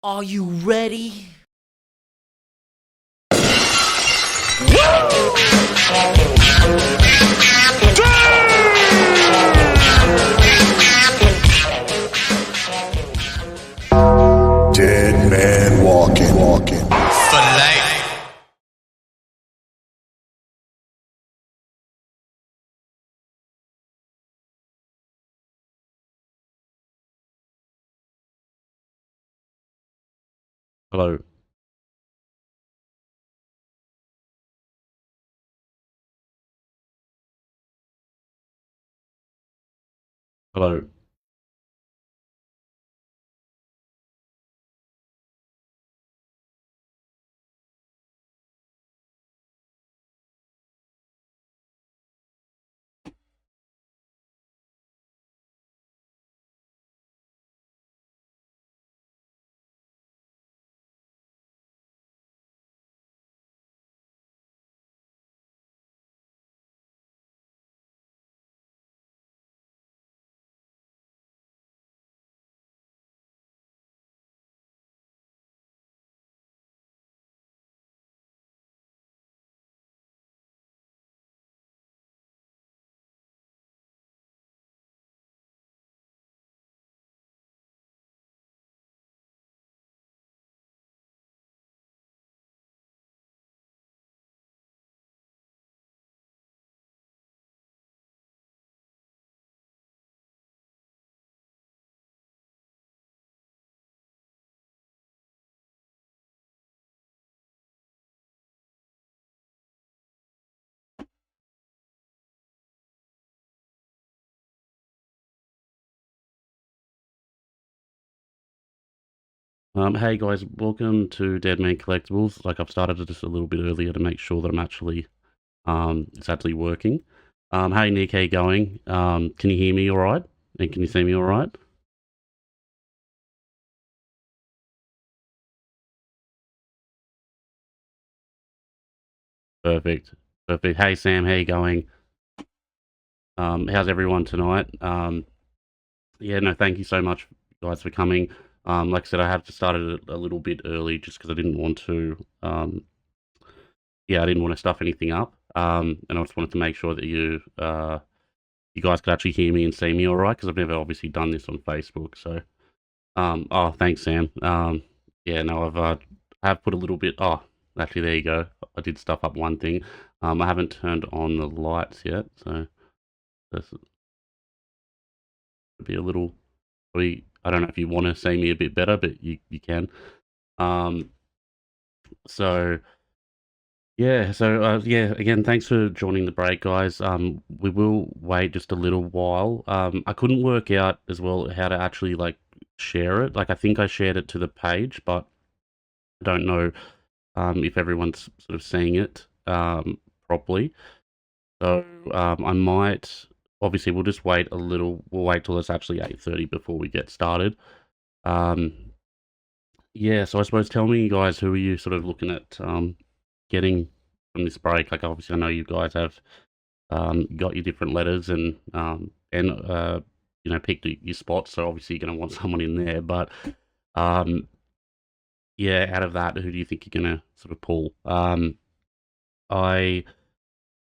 Are you ready? Dead man walking. For life. Hello. Hello. Hey guys, welcome to Deadman Collectibles. Like I've started it just a little bit earlier to make sure that I'm actually, it's actually working. Hey Nick, how you going? Can you hear me all right? And can you see me all right? Perfect. Perfect. Hey Sam, how you going? How's everyone tonight? Yeah, no, thank you so much guys for coming. Like I said, I have just started it a little bit early just because I didn't want to, I didn't want to stuff anything up. And I just wanted to make sure that you guys could actually hear me and see me all right, because I've never obviously done this on Facebook. So, oh, thanks, Sam. Yeah, no, I have put a little bit. Oh, actually, there you go. I did stuff up one thing. I haven't turned on the lights yet, so this would be a little. Probably, I don't know if you want to see me a bit better, but you can. Um, so yeah, again, thanks for joining the break, guys. We will wait just a little while. I couldn't work out as well how to actually like share it. Like I think I shared it to the page, but I don't know if everyone's sort of seeing it properly. So I might obviously we'll just wait a little. We'll wait till it's actually 8:30 before we get started. Um, yeah, so I suppose tell me, guys, who are you sort of looking at getting from this break? Like obviously I know you guys have got your different letters and you know, picked your spots. So obviously you're going to want someone in there. But um, yeah, out of that, who do you think you're going to sort of pull? I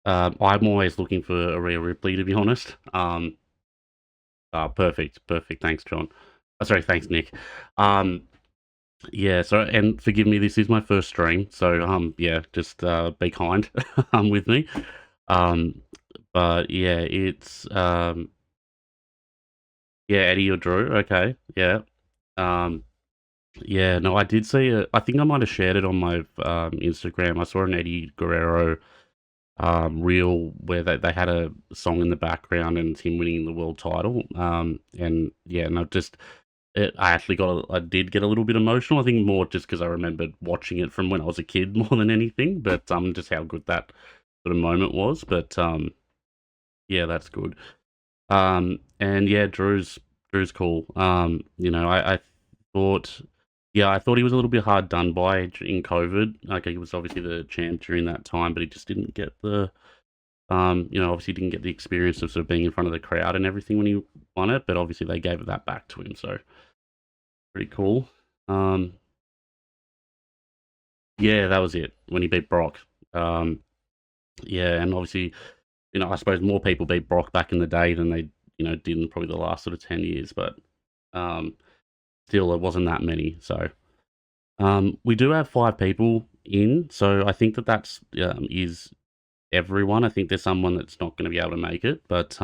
I'm always looking for a Rhea Ripley, to be honest. Perfect. Thanks, John. Sorry, thanks, Nick. Yeah. So and forgive me, this is my first stream, so yeah, just be kind with me. Um, but yeah, it's yeah, Eddie or Drew. Okay, yeah. Um, yeah, no, I did see it. I think I might have shared it on my Instagram. I saw an Eddie Guerrero reel where they had a song in the background and it's him winning the world title. And yeah, no, just I actually I did get a little bit emotional. I think more just because I remembered watching it from when I was a kid more than anything. But just how good that sort of moment was. But yeah, that's good. And yeah, Drew's cool. You know, I thought, yeah, I thought he was a little bit hard done by in COVID. Like he was obviously the champ during that time, but he just didn't get the, you know, obviously didn't get the experience of sort of being in front of the crowd and everything when he won it. But obviously they gave that back to him, so pretty cool. Yeah, that was it when he beat Brock. Yeah, and obviously, I suppose more people beat Brock back in the day than they, did in probably the last sort of 10 years, but um, still, it wasn't that many. So we do have 5 people in, so I think that's is everyone. I think there's someone that's not going to be able to make it, but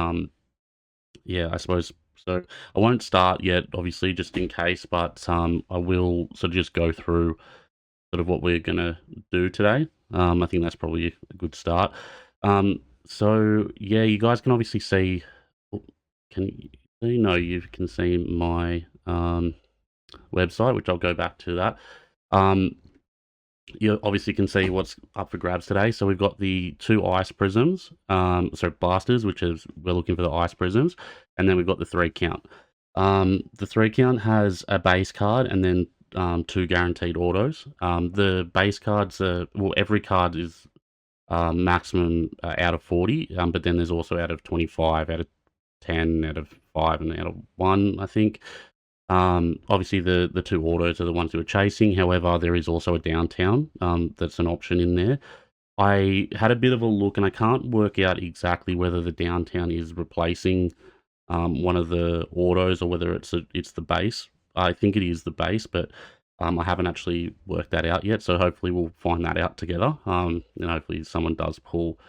yeah, I suppose so. I won't start yet, obviously, just in case, but I will sort of just go through sort of what we're gonna do today. I think that's probably a good start. So yeah, you guys can obviously see. Oh, can you see? No, you can see my website, which I'll go back to that. Um, you obviously can see what's up for grabs today. So we've got the 2 ice prisms, sorry, blasters, which is we're looking for the ice prisms, and then we've got the 3 count. The 3 count has a base card and then 2 guaranteed autos. The base cards are, well, every card is maximum out of 40, but then there's also out of 25, out of 10, out of 5, and out of 1, I think. Obviously, the 2 autos are the ones who are chasing. However, there is also a downtown that's an option in there. I had a bit of a look, and I can't work out exactly whether the downtown is replacing one of the autos or whether it's the base. I think it is the base, but I haven't actually worked that out yet. So hopefully we'll find that out together. And hopefully someone does pull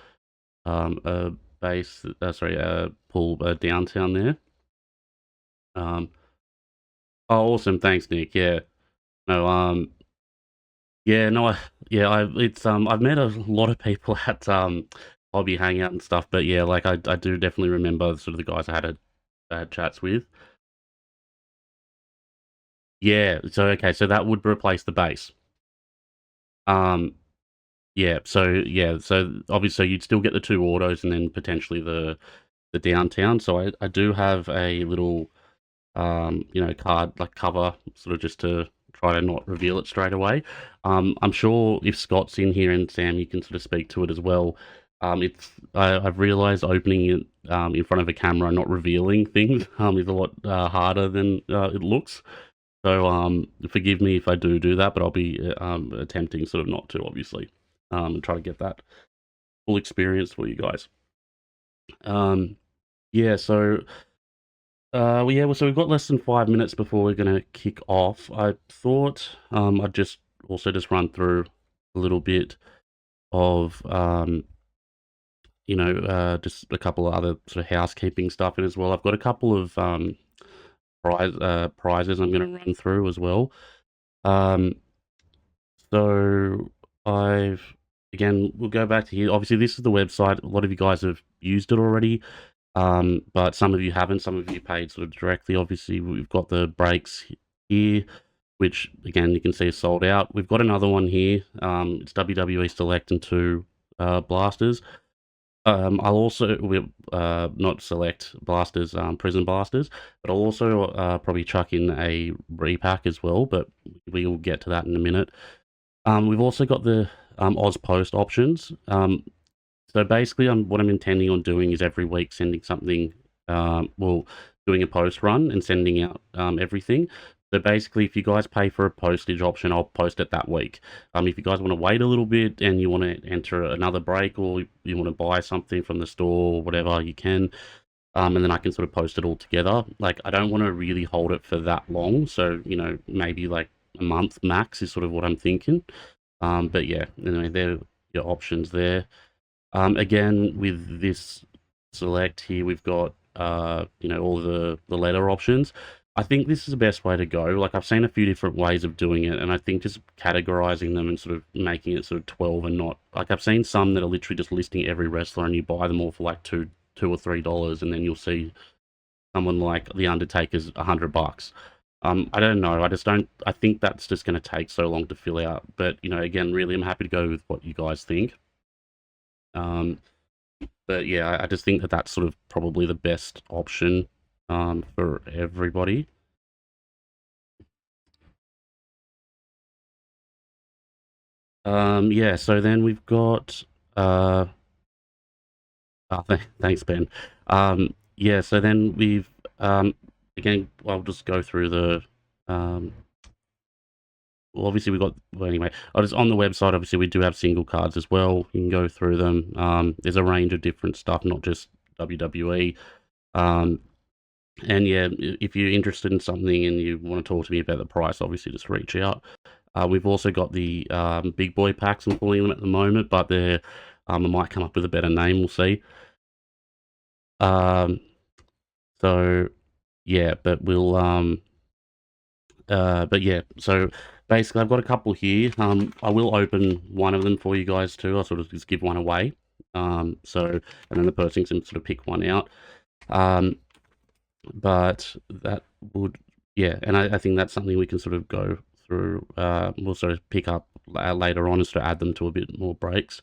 a base. Pull a downtown there. Um, oh, awesome! Thanks, Nick. Yeah. No. Yeah. No. It's I've met a lot of people at hobby hangout and stuff, but yeah, like I do definitely remember sort of the guys I had chats with. Yeah, so okay, so that would replace the base. Um, so obviously you'd still get the 2 autos and then potentially the downtown. So I do have a little card like cover sort of just to try to not reveal it straight away. I'm sure if Scott's in here and Sam, you can sort of speak to it as well. I've realised opening it in front of a camera, not revealing things, is a lot harder than it looks. So forgive me if I do that, but I'll be attempting sort of not to, obviously, and try to get that full experience for you guys. Um, yeah, so so we've got less than 5 minutes before we're gonna kick off. I thought I'd just run through a little bit of just a couple of other sort of housekeeping stuff in as well. I've got a couple of prizes I'm going to run through as well. Um, so I've again, we'll go back to here. Obviously, this is the website. A lot of you guys have used it already, but some of you haven't. Some of you paid sort of directly. Obviously, we've got the breaks here, which again you can see is sold out. We've got another one here. It's WWE Select and 2 blasters. I'll also not select blasters, Prizm blasters, but I'll also probably chuck in a repack as well. But we will get to that in a minute. We've also got the Oz Post options. So basically, what I'm intending on doing is every week sending something, doing a post run and sending out everything. So basically, if you guys pay for a postage option, I'll post it that week. If you guys want to wait a little bit and you want to enter another break or you want to buy something from the store or whatever, you can. And then I can sort of post it all together. Like, I don't want to really hold it for that long. So, maybe like a month max is sort of what I'm thinking. But yeah, anyway, there are your options there. Again, with this select here, we've got all the letter options. I think this is the best way to go. Like, I've seen a few different ways of doing it, and I think just categorizing them and sort of making it sort of 12 and not like I've seen some that are literally just listing every wrestler and you buy them all for like $2 or $3, and then you'll see someone like The Undertaker's $100. I don't know. I just don't. I think that's just going to take so long to fill out. But again, really, I'm happy to go with what you guys think. But yeah, I just think that's sort of probably the best option for everybody. Yeah, so then we've got thanks, Ben. Yeah, so then we've again, I'll just go through the obviously we got, well, anyway, I was on the website. Obviously, we do have single cards as well. You can go through them. There's a range of different stuff, not just WWE. Um, and yeah, if you're interested in something and you want to talk to me about the price, obviously just reach out. We've also got the big boy packs. I'm calling them at the moment, but they're I might come up with a better name. We'll see. Um, so yeah, but yeah, so basically I've got a couple here. I will open one of them for you guys too. I'll sort of just give one away. And then the person can sort of pick one out. But that would, yeah, and I think that's something we can sort of go through. We'll sort of pick up later on, is to add them to a bit more breaks.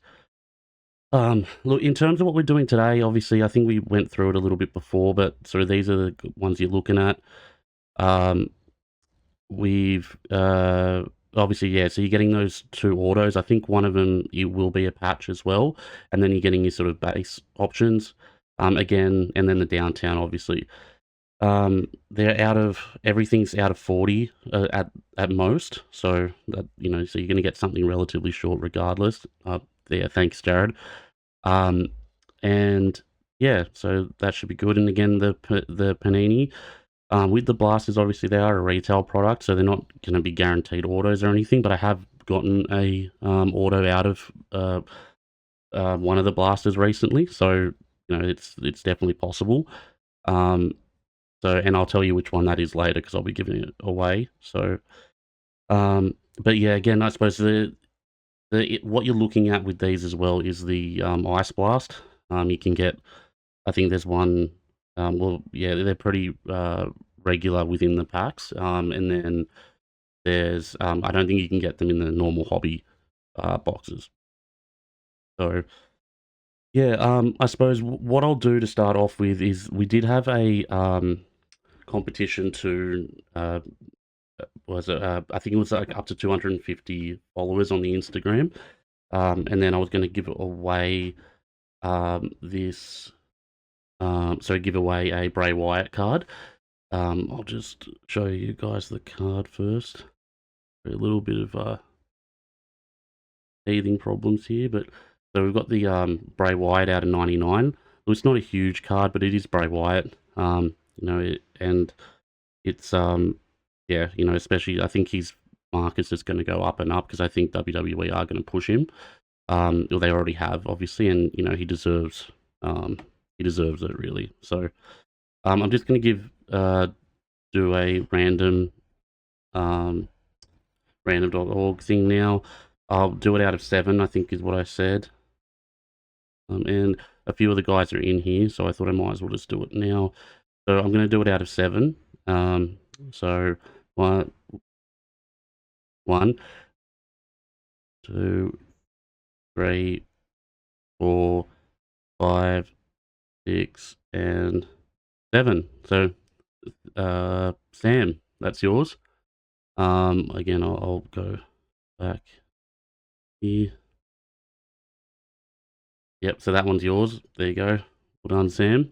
Look, in terms of what we're doing today, obviously, I think we went through it a little bit before, but sort of these are the ones you're looking at. Um, we've obviously, yeah, so you're getting those two autos. I think one of them you will be a patch as well, and then you're getting your sort of base options again, and then the downtown, obviously. They're out of, everything's out of 40 at most, so that, you know, so you're going to get something relatively short regardless. There, thanks, Jared. Um, and yeah, so that should be good. And again, the Panini. With the blasters, obviously they are a retail product, so they're not going to be guaranteed autos or anything. But I have gotten a auto out of one of the blasters recently, so you know it's definitely possible. Um, and I'll tell you which one that is later because I'll be giving it away. So, but yeah, again, I suppose what you're looking at with these as well is the Ice Blast. You can get, I think there's one. Well, yeah, they're pretty regular within the packs. And then there's, I don't think you can get them in the normal hobby boxes. So yeah, I suppose what I'll do to start off with is we did have a competition to was it, I think it was like up to 250 followers on the Instagram. And then I was going to give away this, so give away a Bray Wyatt card. I'll just show you guys the card first. A little bit of teething problems here, but so we've got the Bray Wyatt out of 99. Well, it's not a huge card, but it is Bray Wyatt. You know, and it's yeah, you know, especially I think his mark is just going to go up and up because I think WWE are going to push him. Well, they already have, obviously, and you know he deserves it really. So I'm just going to do a random.org thing now. I'll do it out of 7, I think is what I said. And a few of the guys are in here, so I thought I might as well just do it now. So I'm going to do it out of 7. So one, 2, 3, 4, 5, 6, and 7. So, Sam, that's yours. Again, I'll go back here. Yep, so that one's yours. There you go. Well done, Sam.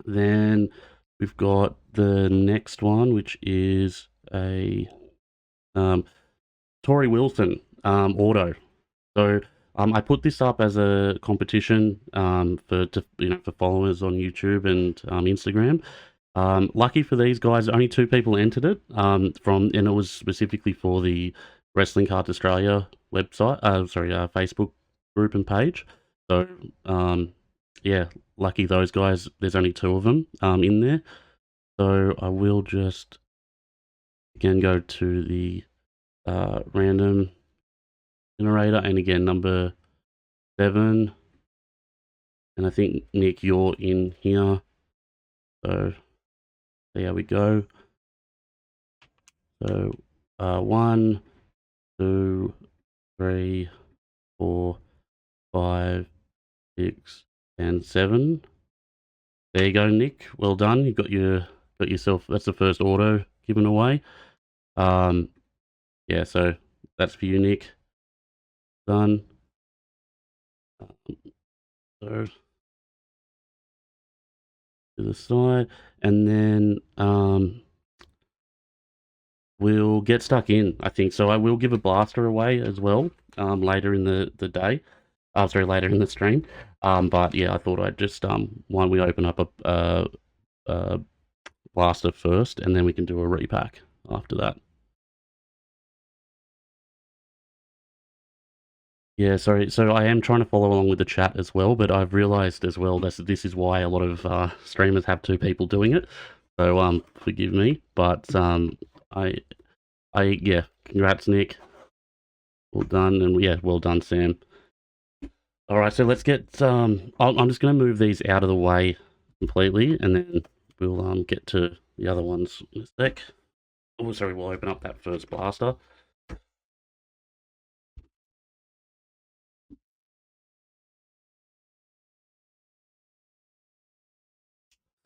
Then we've got the next one, which is a Tory Wilson auto. So I put this up as a competition for followers on YouTube and Instagram. Lucky for these guys, only 2 people entered it. And it was specifically for the Wrestling Cards Australia website. Facebook group and page. So yeah, lucky those guys. There's only 2 of them in there. So I will just again go to the random generator, and again number 7. And I think Nick, you're in here. So there we go. So 1, 2, 3, 4, 5, 6, and 7. There you go, Nick. Well done. You got yourself. That's the first auto given away. Yeah. So that's for you, Nick. Done. So to the side, and then we'll get stuck in, I think. So I will give a blaster away as well later in the day. Sorry, later in the stream. But yeah, I thought I'd just why don't we open up a blaster first, and then we can do a repack after that. Yeah, sorry. So I am trying to follow along with the chat as well, but I've realised as well that this is why a lot of streamers have two people doing it. So forgive me, but I yeah, congrats Nick, well done, and yeah, well done Sam. All right, so let's get I'm just going to move these out of the way completely, and then we'll get to the other ones in a sec. Oh, sorry, we'll open up that first blaster.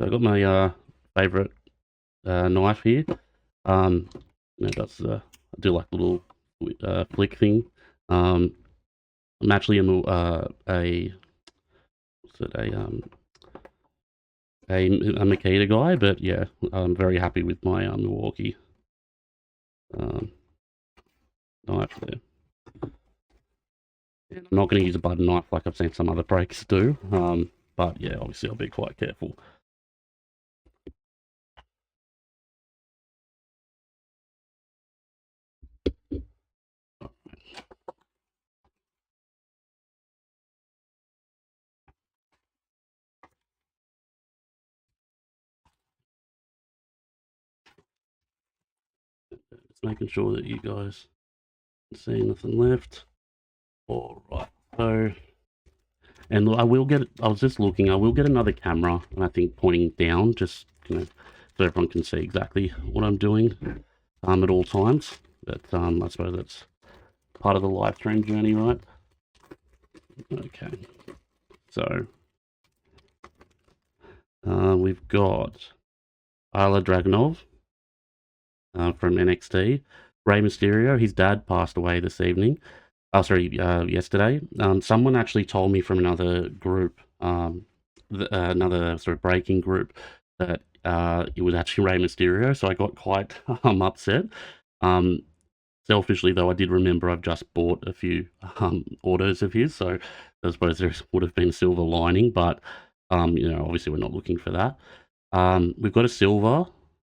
So I got my favorite knife here. That's I do like the little flick thing. I'm actually a what's it, a Makita guy, but yeah, I'm very happy with my Milwaukee knife there. And I'm not going to use a butter knife like I've seen some other breaks do, but yeah, obviously I'll be quite careful. Just making sure that you guys can see nothing left. All right, so, and I will get, I was just looking, I will get another camera, and I think pointing down, just, so everyone can see exactly what I'm doing at all times. But I suppose that's part of the live stream journey, right? Okay, so we've got Isla Dragunov from NXT. Rey Mysterio, his dad passed away this evening. Yesterday. Someone actually told me from another group, another sort of breaking group, that it was actually Rey Mysterio. So I got quite upset. Selfishly, though, I did remember I've just bought a few autos of his, so I suppose there would have been a silver lining. But obviously we're not looking for that. We've got a silver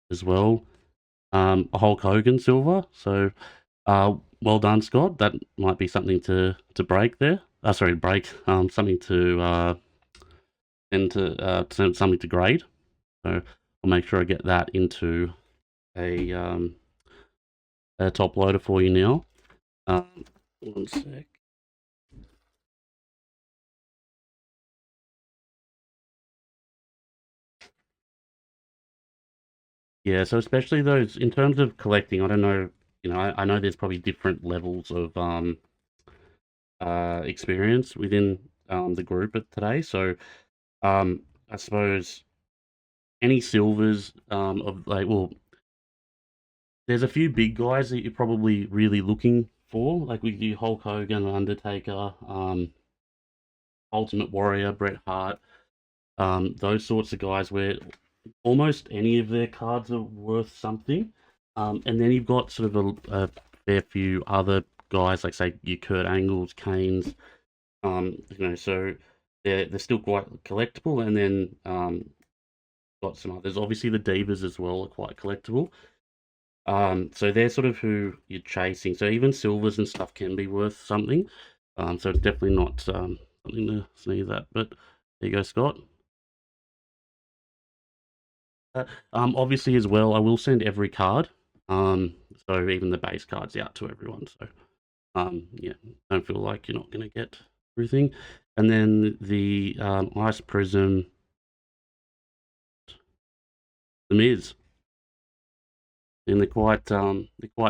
as well. A Hulk Hogan silver. So well done, Scott. That might be something to break there. Break. Something to something to grade. So I'll make sure I get that into a top loader for you now. 1 sec. Yeah, so especially those in terms of collecting, I don't know. I know there's probably different levels of experience within the group today. So I suppose any silvers of like, well, there's a few big guys that you're probably really looking for, like with you Hulk Hogan, Undertaker, Ultimate Warrior, Bret Hart, those sorts of guys where almost any of their cards are worth something. And then you've got sort of a fair few other guys, like say your Kurt Angles, Kanes, so they're still quite collectible. And then got some others. Obviously, the Divas as well are quite collectible. So they're sort of who you're chasing. So even silvers and stuff can be worth something. So it's definitely not something to sneeze at. But there you go, Scott. Obviously as well, I will send every card. So even the base cards out to everyone. So yeah, don't feel like you're not going to get everything. And then the Ice Prizm, the Miz. And they're quite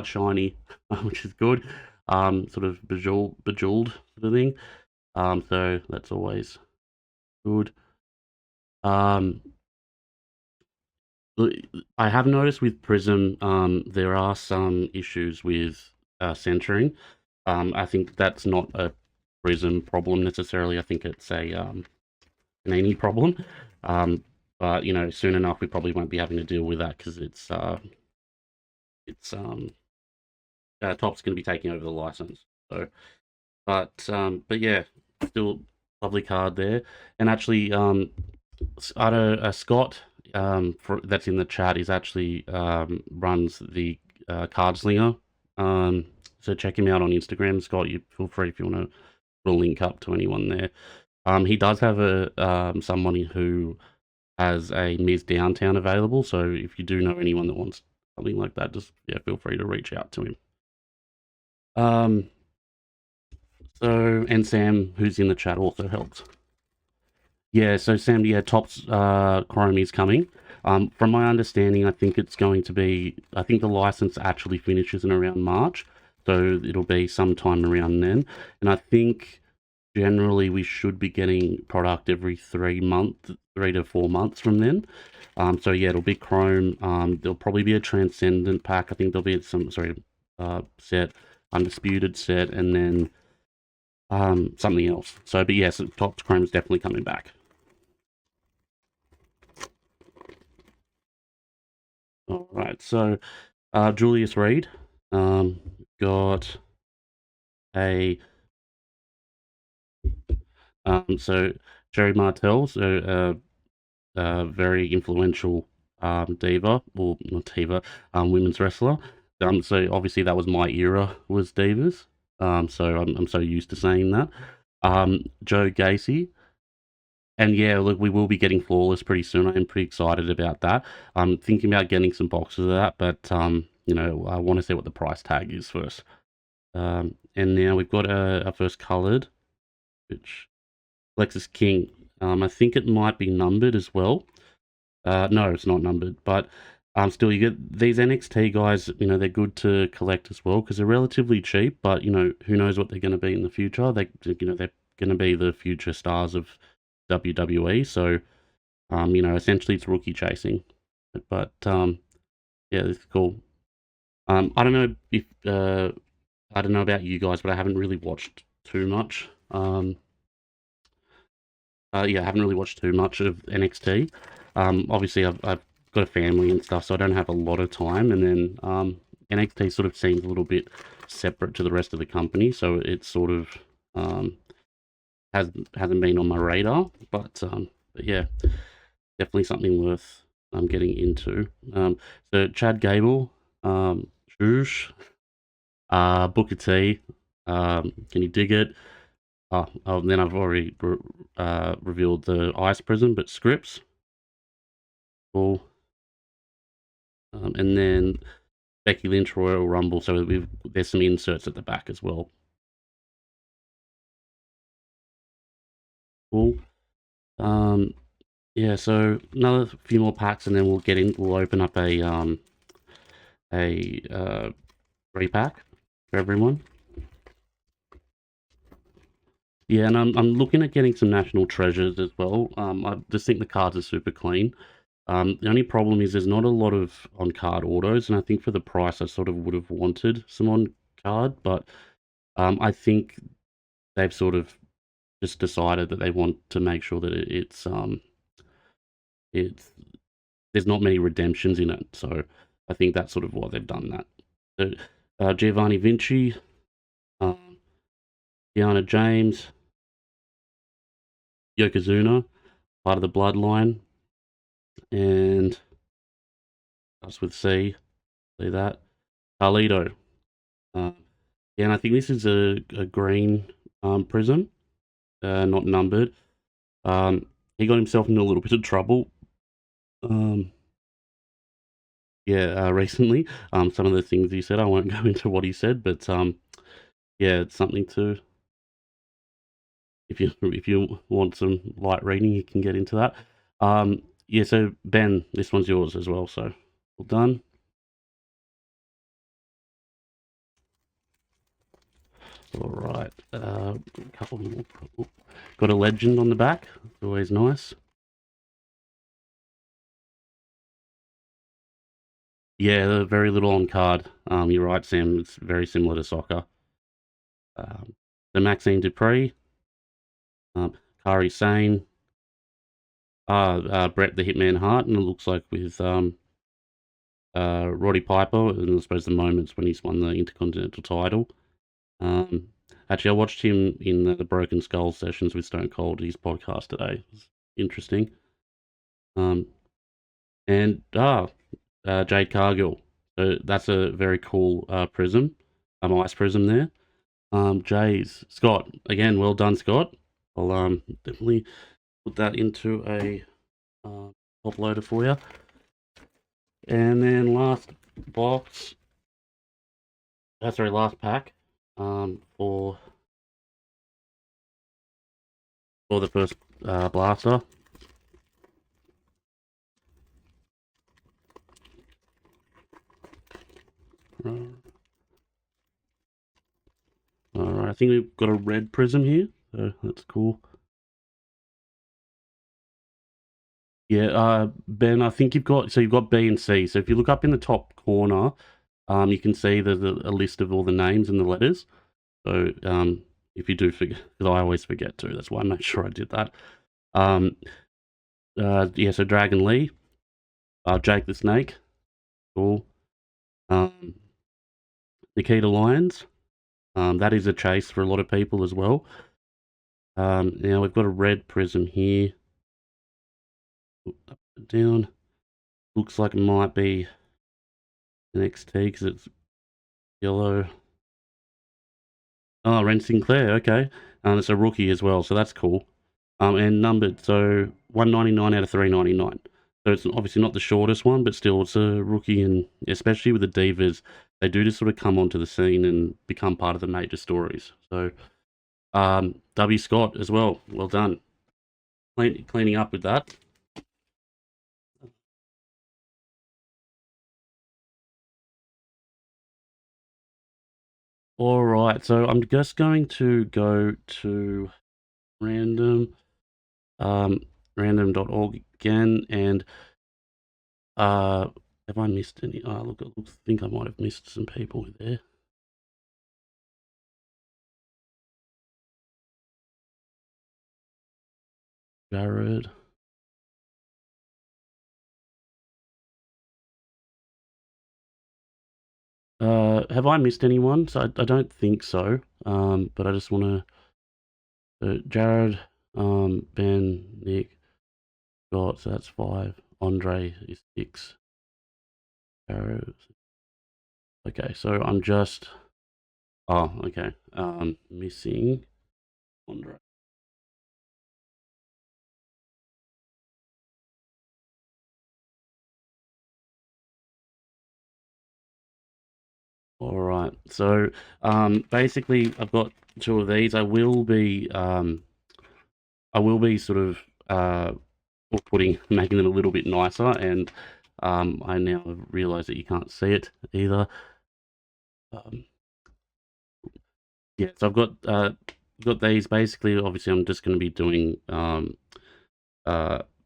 shiny, which is good. Sort of bejeweled sort of thing. So that's always good. I have noticed with Prizm, there are some issues with centering. I think that's not a Prizm problem necessarily. I think it's a Panini problem. But soon enough we probably won't be having to deal with that because it's it's Top's going to be taking over the license. So, but yeah, still lovely card there. And actually, I know Scott that's in the chat is actually runs the Card Slinger. So check him out on Instagram, Scott. You feel free if you want to put a link up to anyone there. He does have a someone who has a Ms. Downtown available. So if you do know anyone that wants something like that, just feel free to reach out to him. So and Sam, who's in the chat, also helps. Yeah, so Sam, Top's Chrome is coming. From my understanding, I think it's going to be. I think the license actually finishes in around March, so it'll be sometime around then. And I think generally we should be getting product every 3 to 4 months from then. So yeah, it'll be Chrome. There'll probably be a Transcendent pack. I think there'll be some set, Undisputed set, and then something else. So, but yes, Top's Chrome is definitely coming back. All right, so Julius Reed got a so Jerry Martell, so very influential diva, or not diva, women's wrestler. So obviously that was my era, was divas. So I'm so used to saying that. Joe Gacy. And yeah, look, we will be getting Flawless pretty soon. I'm pretty excited about that. I'm thinking about getting some boxes of that, but you know, I want to see what the price tag is first. And now we've got our first coloured, which Lexus King. I think it might be numbered as well. No, it's not numbered, but still, you get these NXT guys. You know, they're good to collect as well because they're relatively cheap. But you know, who knows what they're going to be in the future? They're going to be the future stars of WWE. So, you know, essentially it's rookie chasing. But yeah, it's cool. I don't know if I don't know about you guys, but I haven't really watched too much. Yeah, I haven't really watched too much of NXT. Obviously, I've got a family and stuff, so I don't have a lot of time. And then NXT sort of seems a little bit separate to the rest of the company, so it sort of hasn't been on my radar. But yeah, definitely something worth getting into. So Chad Gable, Shush, Booker T, can you dig it? Oh, then I've already revealed the Ice Prizm, but Scripts. Cool. And then Becky Lynch Royal Rumble, so there's some inserts at the back as well. Cool. Yeah, so another few more packs, and then we'll open up a repack for everyone. Yeah, and I'm looking at getting some National Treasures as well. I just think the cards are super clean. The only problem is there's not a lot of on-card autos, and I think for the price I sort of would have wanted some on-card, but I think they've sort of just decided that they want to make sure that it's there's not many redemptions in it, so I think that's sort of why they've done that. So Giovanni Vinci, Deanna James, Yokozuna, part of the bloodline, and us with C, see that, Carlito. Yeah, and I think this is a green Prizm, not numbered. He got himself into a little bit of trouble. Yeah, recently. Some of the things he said, I won't go into what he said, but yeah, it's something to. If you want some light reading, you can get into that. Yeah, so Ben, this one's yours as well. So well done. All right, a couple more. Got a legend on the back. Always nice. Yeah, very little on card. You're right, Sam. It's very similar to soccer. The Maxine Dupree, Kari Sane, Brett the Hitman Hart, and it looks like with Roddy Piper, and I suppose the moments when he's won the Intercontinental title. Actually, I watched him in the Broken Skull sessions with Stone Cold, his podcast today. It was interesting. And Jade Cargill. So that's a very cool Prizm, ice Prizm there. Jays, Scott, again, well done, Scott. I'll definitely put that into a top loader for you. And then last box, last pack for the first blaster. Alright, I think we've got a red Prizm here, so that's cool. Yeah, Ben, I think you've got B and C. So if you look up in the top corner, you can see there's a list of all the names and the letters. So if you do forget, because I always forget to, that's why I made sure I did that. Yeah, so Dragon Lee, Jake the Snake, cool. Nikita Lyons, that is a chase for a lot of people as well. Now we've got a red Prizm here. Up and down. Looks like it might be an XT because it's yellow. Oh, Ren Sinclair, okay. It's a rookie as well, so that's cool. And numbered, so 199 out of 399. So it's obviously not the shortest one, but still it's a rookie, and especially with the divas, they do just sort of come onto the scene and become part of the major stories. So W. Scott as well, well done. Cleaning up with that. All right, so I'm just going to go to random.org again, and have I missed any? Oh, look, I think I might have missed some people there. Jared. Have I missed anyone? So I don't think so. But I just want to. Jared, Ben, Nick, Scott. So that's 5. Andre is 6. Jared. Okay, so I'm just. Oh, okay. Missing Andre. All right. So basically, I've got 2 of these. I will be sort of making them a little bit nicer, and I now have realised that you can't see it either. Yeah, so I've got these. Basically, obviously, I'm just going to be doing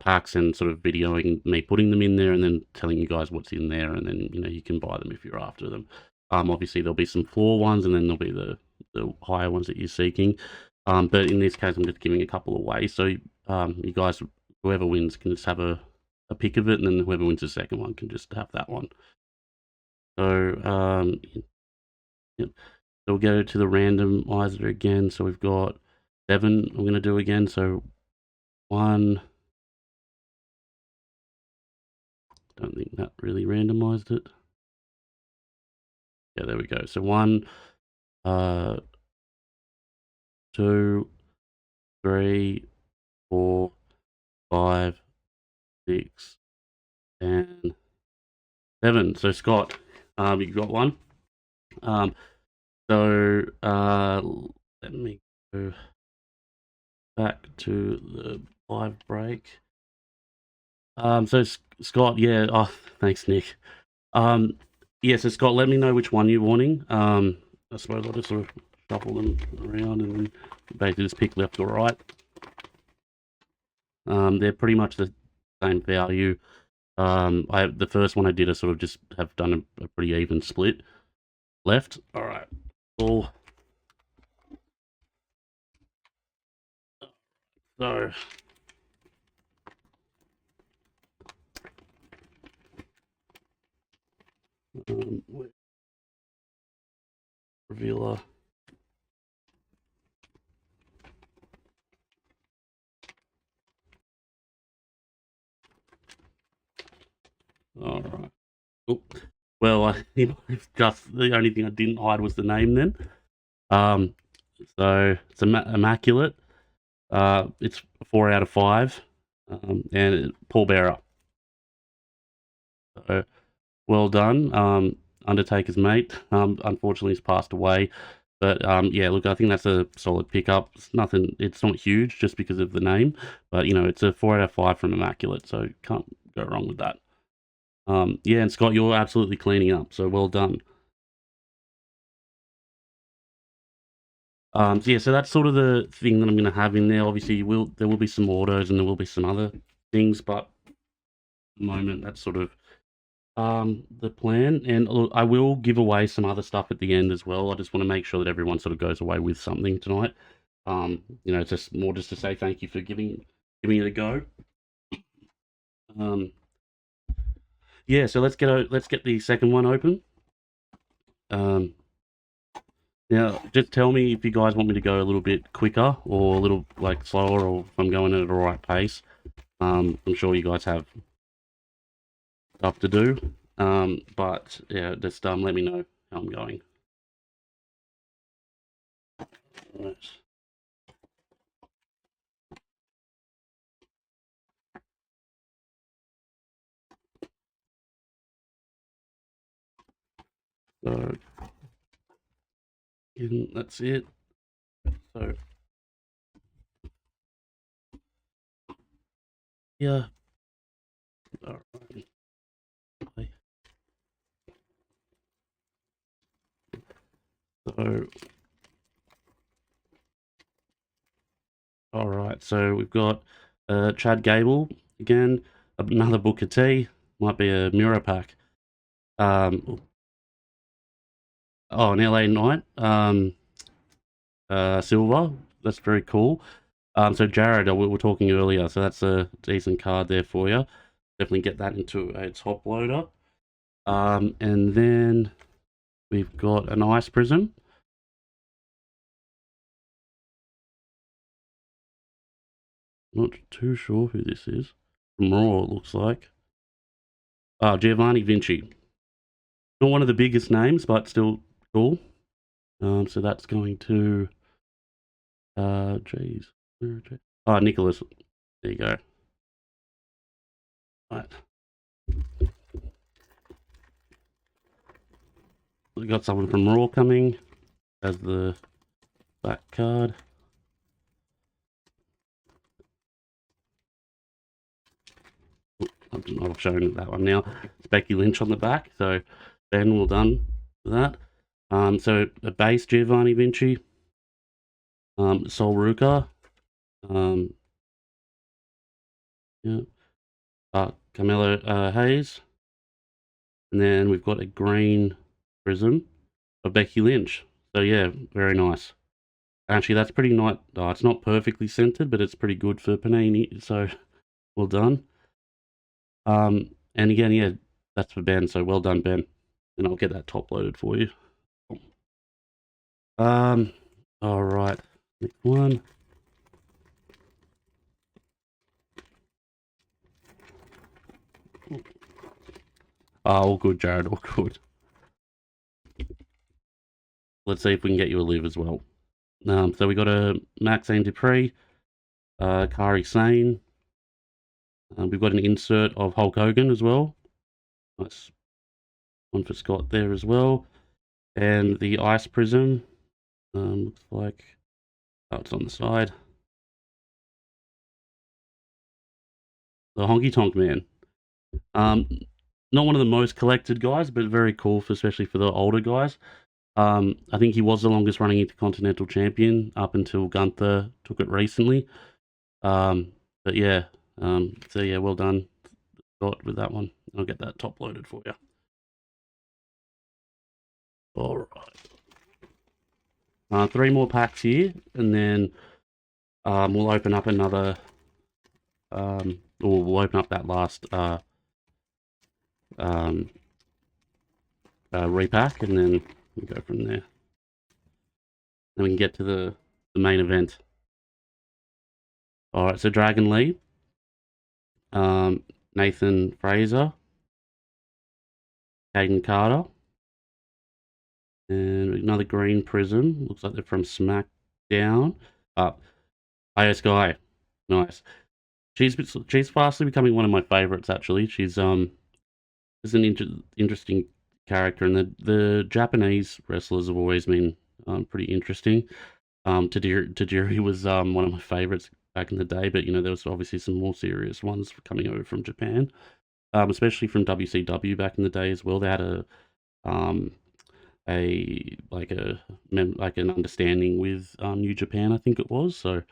packs and sort of videoing me putting them in there, and then telling you guys what's in there, and then you can buy them if you're after them. Obviously, there'll be some floor ones, and then there'll be the higher ones that you're seeking. But in this case, I'm just giving a couple away. So you guys, whoever wins, can just have a pick of it, and then whoever wins the second one can just have that one. So yep. So we'll go to the randomizer again. So we've got 7 I'm going to do again. So 1, don't think that really randomized it. Yeah, there we go. So 1, 2, 3, 4, 5, 6, and 7. So Scott, you got one. So let me go back to the live break. So Scott, yeah. Oh, thanks, Nick. Yeah. So Scott, let me know which one you're wanting. I suppose I'll just sort of shuffle them around and then basically just pick left or right. They're pretty much the same value. The first one I did, I sort of just have done a pretty even split. Left. All right. Cool. So Revealer. All right. Oh, well, I think just the only thing I didn't hide was the name then. So it's immaculate. It's 4 out of 5, and Paul Bearer. So well done, Undertaker's mate. Unfortunately, he's passed away. But yeah, look, I think that's a solid pickup. It's nothing. It's not huge just because of the name, but you know, it's a 4 out of 5 from Immaculate, so can't go wrong with that. Yeah, and Scott, you're absolutely cleaning up, so well done. So yeah, so that's sort of the thing that I'm going to have in there. Obviously, there will be some autos and there will be some other things, but at the moment, that's sort of the plan. And look, I will give away some other stuff at the end as well. I just want to make sure that everyone sort of goes away with something tonight. You know, just more just to say thank you for giving it a go. Yeah, so let's get the second one open. Now, just tell me if you guys want me to go a little bit quicker or a little like slower, or if I'm going at a right pace. I'm sure you guys have stuff to do, but yeah, just let me know how I'm going. Right. So, that's it. So, yeah. All right. So, all right. So we've got Chad Gable again, another Booker T. Might be a mirror pack. Oh, an LA Knight. Silver. That's very cool. So Jared, we were talking earlier, so that's a decent card there for you. Definitely get that into a top loader. And then we've got an ice Prizm. Not too sure who this is. From Raw, it looks like. Giovanni Vinci. Not one of the biggest names, but still cool. So that's going to, jeez. Nicholas. There you go. Right. We got someone from Raw coming as the back card. I'm not showing that one now. It's Becky Lynch on the back. So Ben, well done for that. So a base Giovanni Vinci, Sol Ruka, yeah, Carmelo Hayes, and then we've got a green Prizm of Becky Lynch. So yeah, very nice. Actually, that's pretty nice. Oh, it's not perfectly centered, but it's pretty good for Panini. So well done. And again, yeah, that's for Ben. So well done, Ben. And I'll get that top loaded for you. All right, next one. All good, Jared. All good. Let's see if we can get you a live as well. So we got a Maxine Dupree, Kari Sane. We've got an insert of Hulk Hogan as well. Nice one for Scott there as well. And the Ice Prizm. Looks like it's on the side. The Honky Tonk Man. Not one of the most collected guys, but very cool, especially for the older guys. I think he was the longest running Intercontinental Champion up until Gunther took it recently. But yeah, so yeah, well done, Scott, with that one. I'll get that top loaded for you. All right. 3 more packs here, and then we'll open up another. We'll open up that last repack, and then we go from there. Then we can get to the main event. All right, so Dragon Lee, Nathan Fraser, Caden Carter, and another green Prizm. Looks like they're from SmackDown. IO Sky, nice. She's fastly becoming one of my favorites. Actually, she's an interesting character, and the Japanese wrestlers have always been pretty interesting. Tajiri was one of my favorites back in the day, but there was obviously some more serious ones coming over from Japan, especially from WCW back in the day as well. They had like an understanding with New Japan, I think it was. So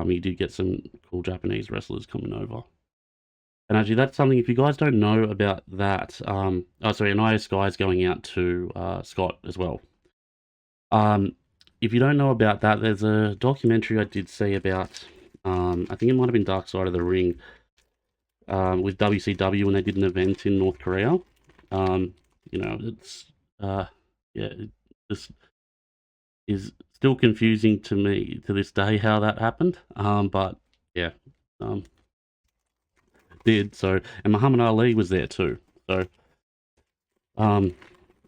you did get some cool Japanese wrestlers coming over. And actually, that's something, if you guys don't know about that, and IO Sky's going out to Scott as well. If you don't know about that, there's a documentary I did see about, I think it might have been Dark Side of the Ring, with WCW when they did an event in North Korea. It's, it just is still confusing to me to this day how that happened. But yeah, did so, and Muhammad Ali was there too. So,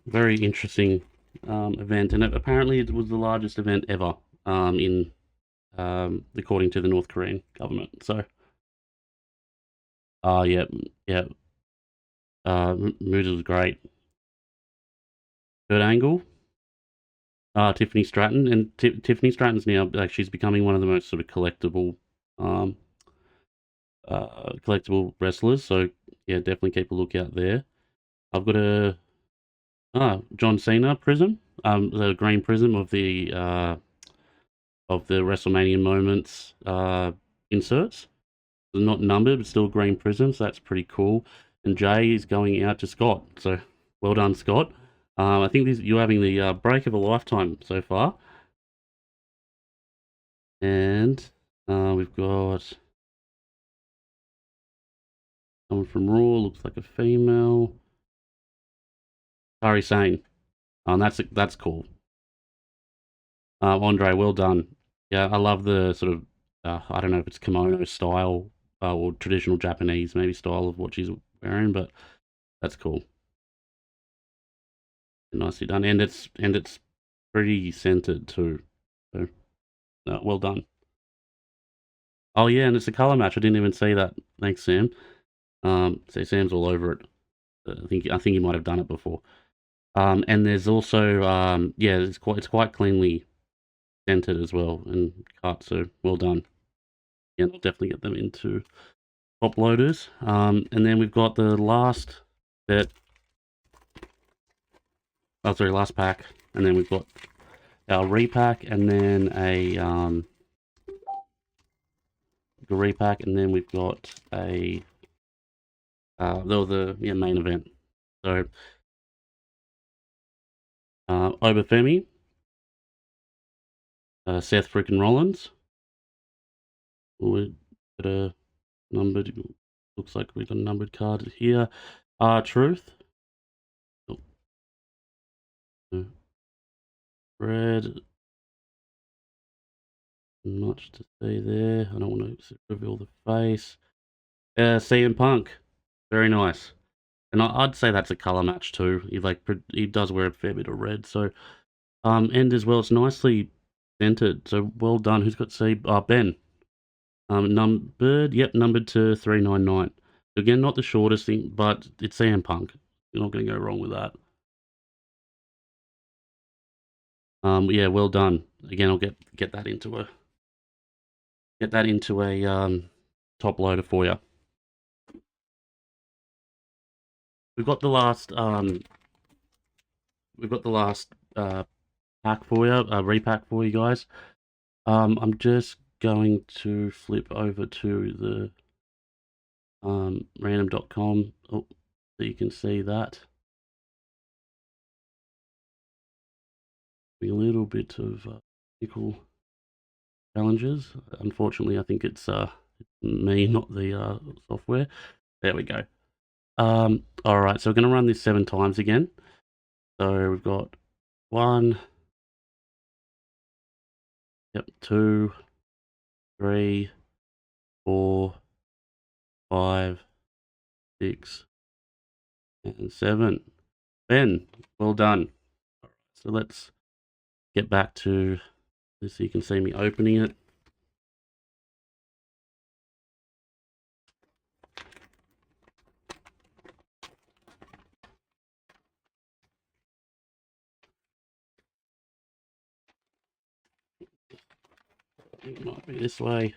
very interesting event, and apparently it was the largest event ever in according to the North Korean government. So, yeah, Mood was great. Third Angle, Tiffany Stratton, and Tiffany Stratton's now she's becoming one of the most sort of collectible wrestlers. So yeah, definitely keep a look out there. I've got a John Cena Prizm, the green Prizm of the WrestleMania moments inserts. They're not numbered, but still green Prizm, so that's pretty cool. And Jay is going out to Scott, so well done, Scott. I think you're having the break of a lifetime so far. And we've got someone from Raw, looks like a female. Kairi Sane. That's cool. Andre, well done. Yeah, I love the sort of, I don't know if it's kimono style or traditional Japanese maybe style of what she's wearing, but that's cool. Nicely done, and it's pretty centered too. So, well done. Oh yeah, and it's a color match. I didn't even see that. Thanks, Sam. See, Sam's all over it. I think he might have done it before. And there's also yeah, it's quite cleanly centered as well and cut. So well done. Yeah, I'll definitely get them into top loaders. And then we've got the last set. Oh, sorry, last pack. And then we've got our repack, and then a repack, and then we've got a the main event. So Obafemi, Seth freaking Rollins. We got a numbered. Looks like we've got a numbered card here. Truth. Oh. Red. Much to say there. I don't want to reveal the face. CM Punk. Very nice. And I'd say that's a color match too. He does wear a fair bit of red. So, and as well, it's nicely centered. So well done. Who's got C? Ben. Numbered. Yep, numbered to 399. Again, not the shortest thing, but it's CM Punk. You're not going to go wrong with that. Yeah, well done. Again, I'll get that into a top loader for you. We've got the last pack for you, repack for you guys. I'm just going to flip over to the random.com so you can see that. A little bit of technical challenges. Unfortunately, I think it's me, not the software. There we go. All right, so we're going to run this 7 times again. So we've got 1, yep, 2, 3, 4, 5, 6, and 7. Ben, well done. So let's get back to this so you can see me opening it. It might be this way.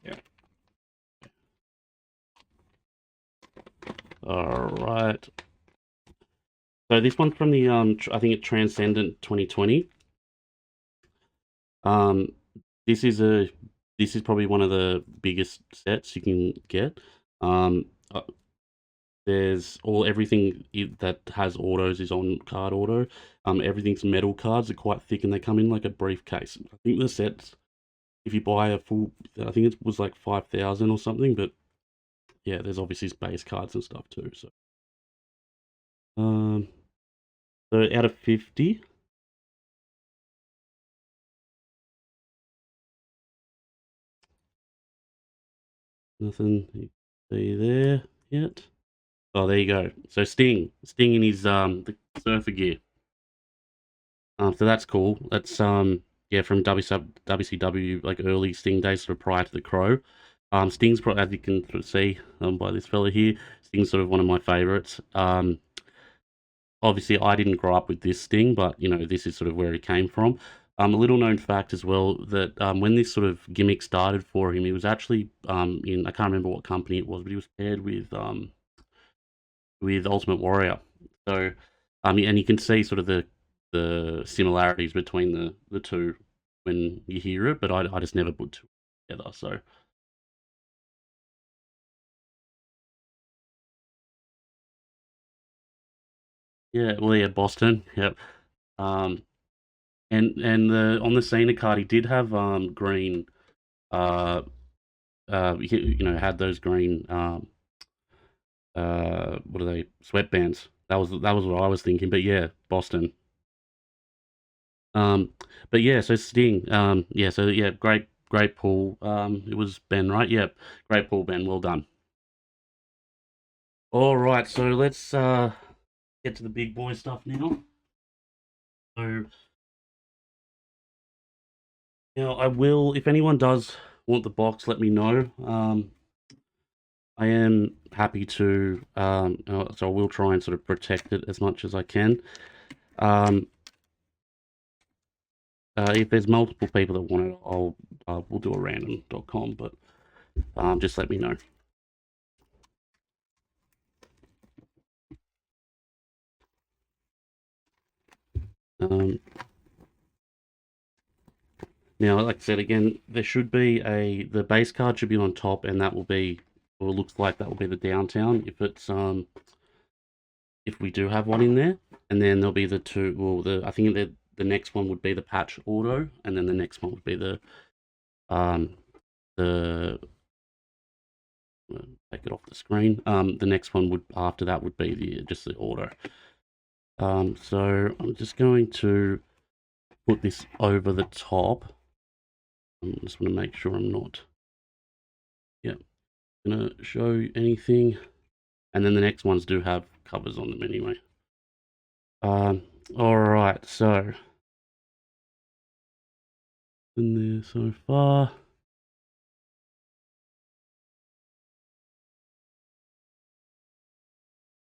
Yeah. All right. So this one's from the I think it's Transcendent 2020. This is probably one of the biggest sets you can get. There's everything that has autos is on card auto. Everything's metal cards. Are quite thick and they come in like a briefcase. I think the sets, if you buy a full, I think it was like 5,000 or something. But yeah, there's obviously base cards and stuff too. So, so out of 50. Nothing you can see there yet. Oh, there you go. So Sting in his the surfer gear. So that's cool. That's yeah, from WCW, like early Sting days, sort of prior to the Crow. Sting's probably, as you can sort of see by this fella here, Sting's sort of one of my favorites. Obviously I didn't grow up with this Sting, but you know, this is sort of where he came from. A little known fact as well that when this sort of gimmick started for him, he was actually in, I can't remember what company it was, but he was paired with Ultimate Warrior. So, and you can see sort of the similarities between the two when you hear it, but I just never put two together. So, yeah, well, yeah, Boston, yep. Um, and the on the Cena card, he did have green, you know, had those green what are they, sweatbands. That was what I was thinking. But yeah, Boston. Um, but yeah, so Sting. Yeah, so yeah, great pull. It was Ben, right? Yep, great pull, Ben. Well done. All right, so let's get to the big boy stuff now. So, you know, I will. If anyone does want the box, let me know. I am happy to. So I will try and sort of protect it as much as I can. Um, if there's multiple people that want it, we'll do a random.com, but just let me know. Um, Now, like I said again, there should be the base card should be on top, and that will be, or it looks like that will be the downtown if it's if we do have one in there, and then there'll be the two. Well, I think the next one would be the patch auto, and then the next one would be um the take it off the screen. The next one would after that would be just the auto. So I'm just going to put this over the top. I just want to make sure I'm not. Yeah, gonna show anything, and then the next ones do have covers on them anyway. All right, so in there so far.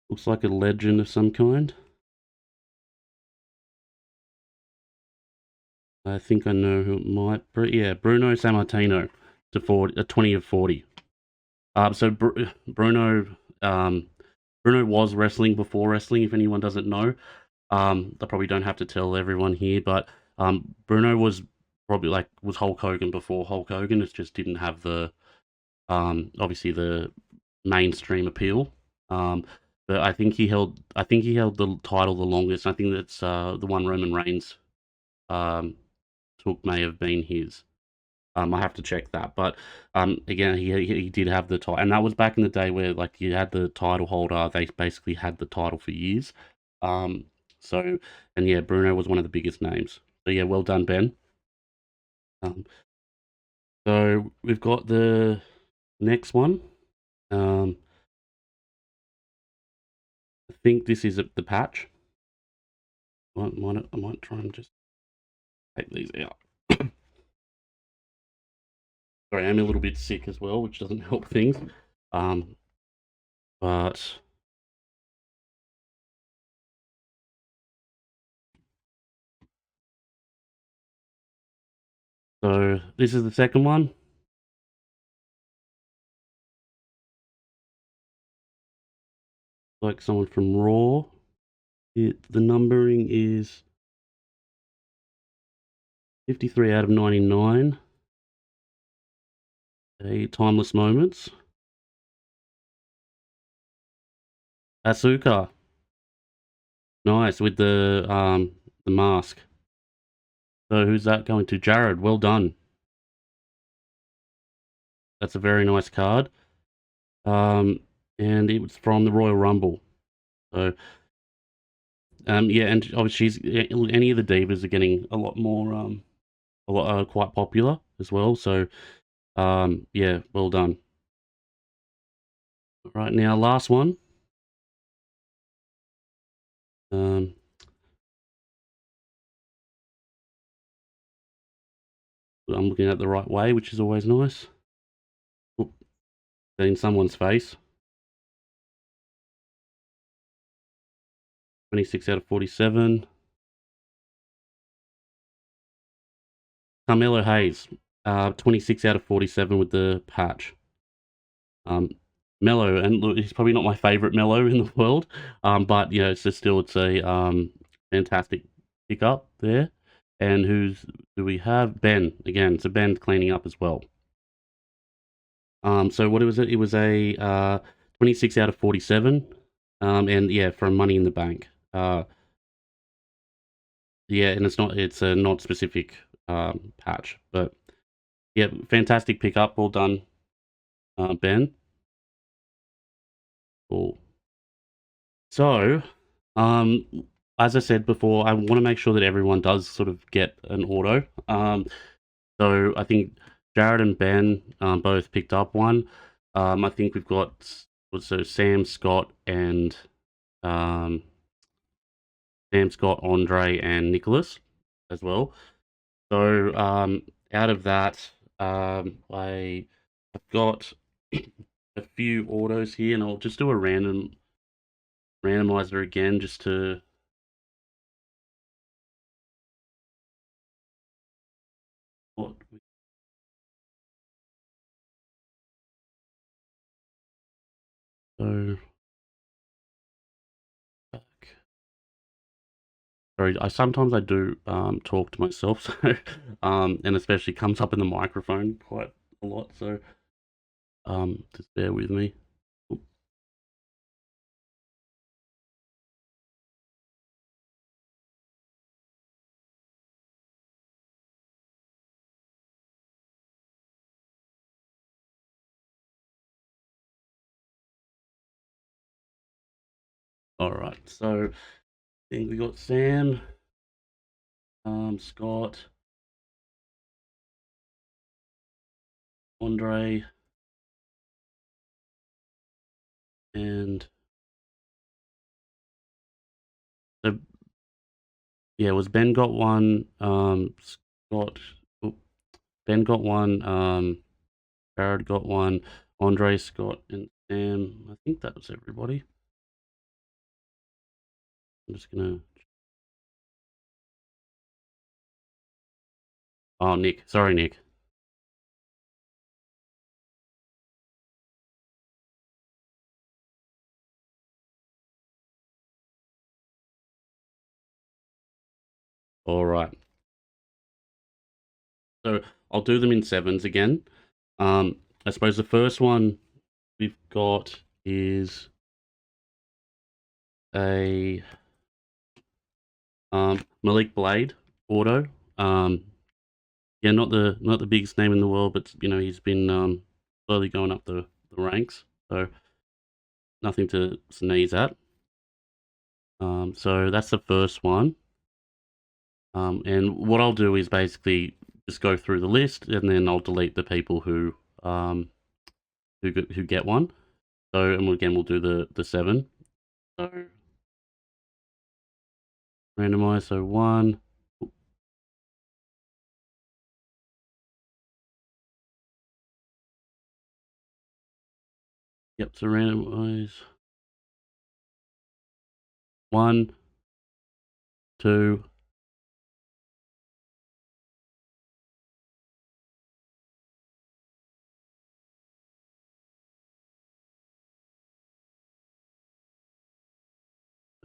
Looks like a legend of some kind. I think I know who it might be. Yeah, Bruno Sammartino to 40, a 20 of 40. So Bruno, Bruno was wrestling before wrestling. If anyone doesn't know, I probably don't have to tell everyone here, but Bruno was probably was Hulk Hogan before Hulk Hogan. It just didn't have the obviously the mainstream appeal. But I think he held the title the longest. I think that's the one Roman Reigns um, took may have been his. I have to check that, but again, he did have the title, and that was back in the day where like you had the title holder. They basically had the title for years. So, and yeah, Bruno was one of the biggest names. So yeah, well done, Ben. So we've got the next one. I think this is the patch. I might try and just take these out. Sorry, I'm a little bit sick as well, which doesn't help things. But so this is the second one. Like someone from Raw. The numbering is 53 out of 99. Timeless moments. Asuka. Nice with the mask. So who's that going to? Jared. Well done. That's a very nice card. And it was from the Royal Rumble. So yeah, and obviously any of the divas are getting a lot more quite popular as well. So yeah, well done. Right now, last one. I'm looking at the right way, which is always nice. Oop, in someone's face. 26 out of 47. Carmelo Hayes, 26 out of 47 with the patch. Mellow, and look, he's probably not my favorite Mellow in the world, but you know, it's a fantastic pickup there. And do we have? Ben again. So Ben cleaning up as well. So what was it? It was a 26 out of 47, and yeah, from Money in the Bank. Yeah, and it's a not specific patch, but yeah, fantastic pickup. Well done, Ben. Cool. So, as I said before, I want to make sure that everyone does sort of get an auto. So I think Jared and Ben both picked up one. I think we've got Sam Scott and Andre, and Nicholas as well. So out of that, I've got a few autos here, and I'll just do a randomizer again just to. What? So back. Sorry, I do talk to myself, so and especially comes up in the microphone quite a lot. So just bear with me. Oop. All right, so I think we got Sam, Scott, Andre, and so yeah, was Ben got one? Scott, oop, Ben got one. Jared got one. Andre, Scott, and Sam. I think that was everybody. I'm just gonna. Oh, Nick. Sorry, Nick. All right. So I'll do them in sevens again. I suppose the first one we've got is a Malik Blade auto. Yeah, not the biggest name in the world, but you know he's been slowly going up the ranks, so nothing to sneeze at. So that's the first one. And what I'll do is basically just go through the list, and then I'll delete the people who get one. So, and again, we'll do the 7. So randomize. So 1. Yep. So randomize. 1, 2.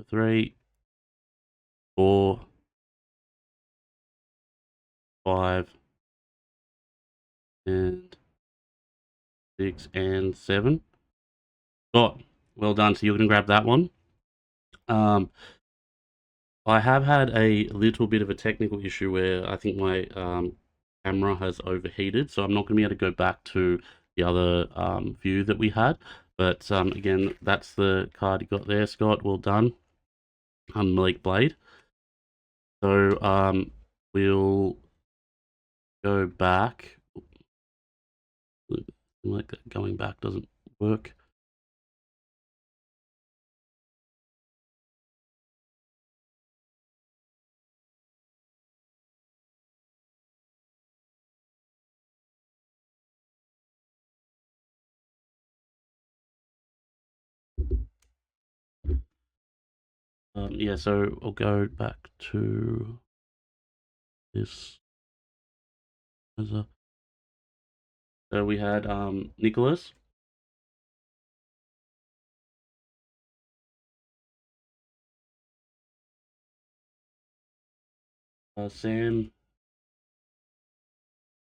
3, 4, 5, and 6, and 7. Got. Well done. So you're going to grab that one. I have had a little bit of a technical issue where I think my camera has overheated, so I'm not going to be able to go back to the other view that we had. But again, that's the card you got there, Scott. Well done. Malik Blade. So we'll go back. Like going back doesn't work. Yeah, so I'll go back to this. So we had Nicholas. Sam,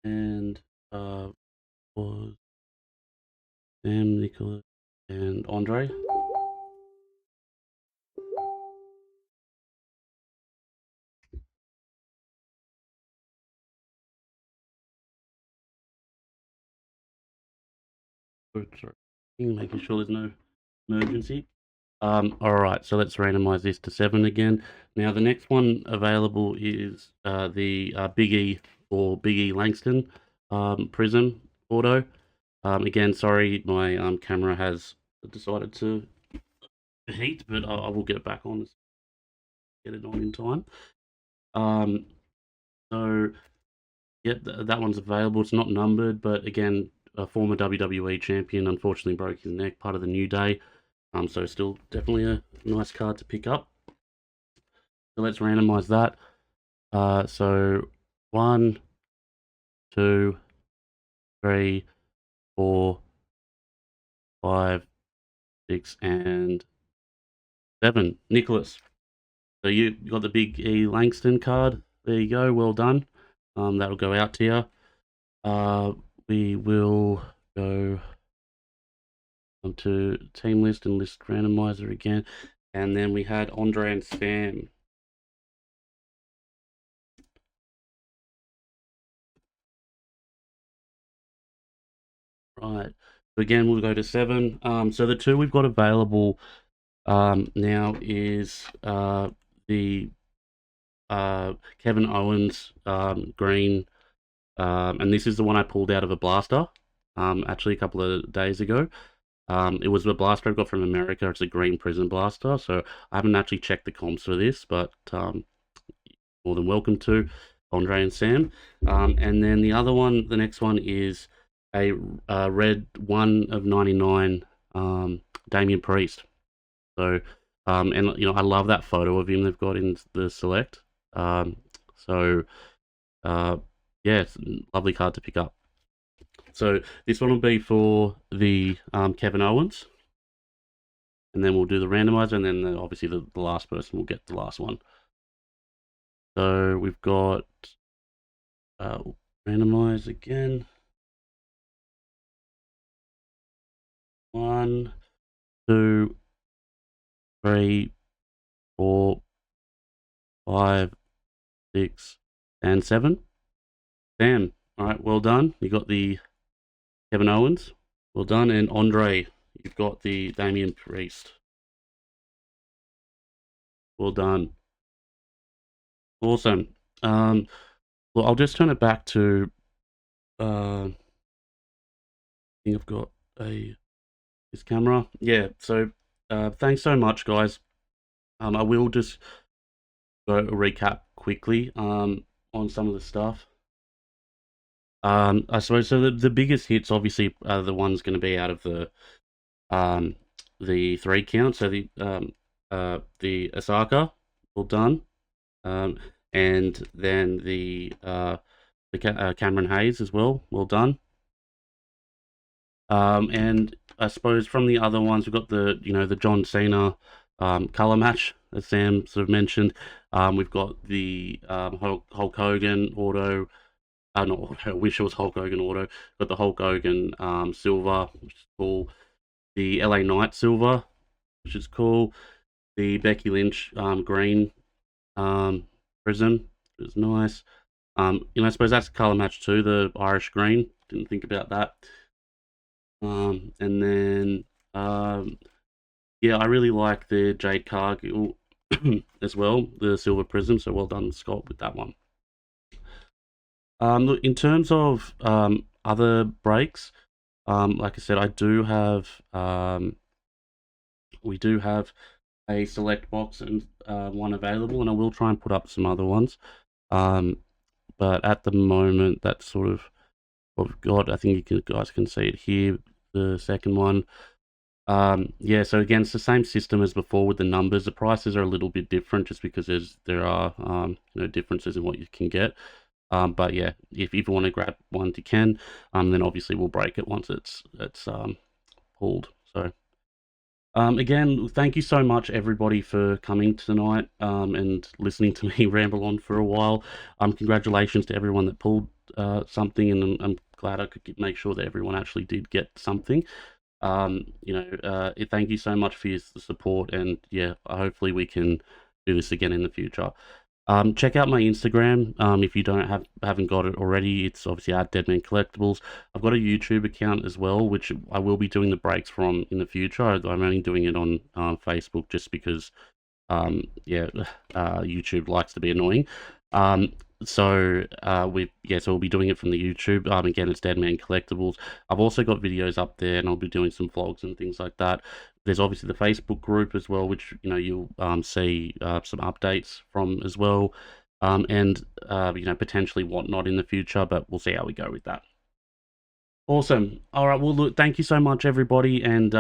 and was Sam, Nicholas, and Andre. Oh, sorry, making sure there's no emergency. All right, so let's randomize this to 7 again. Now the next one available is the Big E or Big E Langston Prizm auto. Again, sorry, my camera has decided to heat, but I will get it back on, get it on in time. So yep, that one's available. It's not numbered, but again, a former WWE champion unfortunately broke his neck, part of the New Day. So still definitely a nice card to pick up. So let's randomize that. So 1, 2, 3, 4, 5, 6, and 7. Nicholas. So you got the Big E Langston card. There you go. Well done. That'll go out to you. We will go onto team list and list randomizer again. And then we had Andre and Sam. Right. So again, we'll go to 7. So the 2 we've got available now is the Kevin Owens green. And this is the one I pulled out of a blaster actually a couple of days ago. It was a blaster I got from America. It's a green Prizm blaster. So I haven't actually checked the comps for this, but more than welcome to, Andre and Sam. And then the other one, the next one is a red 1 of 99 Damian Priest. So, and you know, I love that photo of him they've got in the select. So, yeah, it's a lovely card to pick up. So this one will be for the Kevin Owens, and then we'll do the randomizer, and then obviously the last person will get the last one. So we've got randomize again. 1, 2, 3, 4, 5, 6, and 7. Sam, all right, well done. You got the Kevin Owens. Well done. And Andre, you've got the Damian Priest. Well done. Awesome. Well, I'll just turn it back to. I think I've got this camera. Yeah. So, thanks so much, guys. I will just go a recap quickly on some of the stuff. I suppose so. The biggest hits, obviously, are the ones going to be out of the 3 count. So the Osaka, all done, and then the Cameron Hayes as well, well done. And I suppose from the other ones, we've got the John Cena color match, as Sam sort of mentioned. We've got the Hulk Hogan auto. Not auto. I wish it was Hulk Hogan auto. Got the Hulk Hogan silver, which is cool. The LA Knight silver, which is cool. The Becky Lynch green Prizm, which is nice. I suppose that's a color match too. The Irish green. Didn't think about that. And then yeah, I really like the Jade Cargill as well, the silver Prizm. So well done, Scott, with that one. Look, in terms of other breaks, like I said, I do have we do have a select box and one available, and I will try and put up some other ones. But at the moment, that's sort of what we've got. I think you guys can see it here, the second one. Yeah, so again, it's the same system as before with the numbers. The prices are a little bit different just because there are differences in what you can get. But yeah, if you want to grab one, you can. Then obviously we'll break it once it's pulled. So again, thank you so much everybody for coming tonight and listening to me ramble on for a while. Congratulations to everyone that pulled something, and I'm glad I could make sure that everyone actually did get something. Thank you so much for your support, and yeah, hopefully we can do this again in the future. Check out my Instagram if you haven't got it already. It's obviously at Deadman Collectibles. I've got a YouTube account as well, which I will be doing the breaks from in the future. I'm only doing it on Facebook just because YouTube likes to be annoying. So we'll be doing it from the YouTube. Again, it's Deadman Collectibles. I've also got videos up there, and I'll be doing some vlogs and things like that. There's obviously the Facebook group as well, which you'll see some updates from as well, and potentially whatnot in the future. But we'll see how we go with that. Awesome. All right. Well, look, thank you so much, everybody, and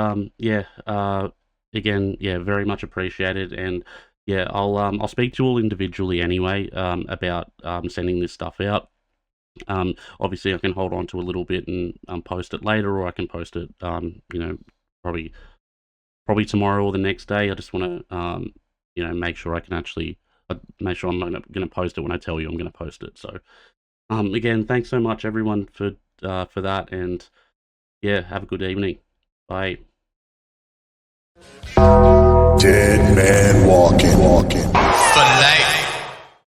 again, very much appreciated. And yeah, I'll speak to you all individually anyway about sending this stuff out. Obviously, I can hold on to a little bit and post it later, or I can post it probably tomorrow or the next day. I just want to make sure I can actually make sure I'm not going to post it when I tell you I'm going to post it. So again, thanks so much everyone for that, and yeah, have a good evening. Bye. Dead man walking. For life.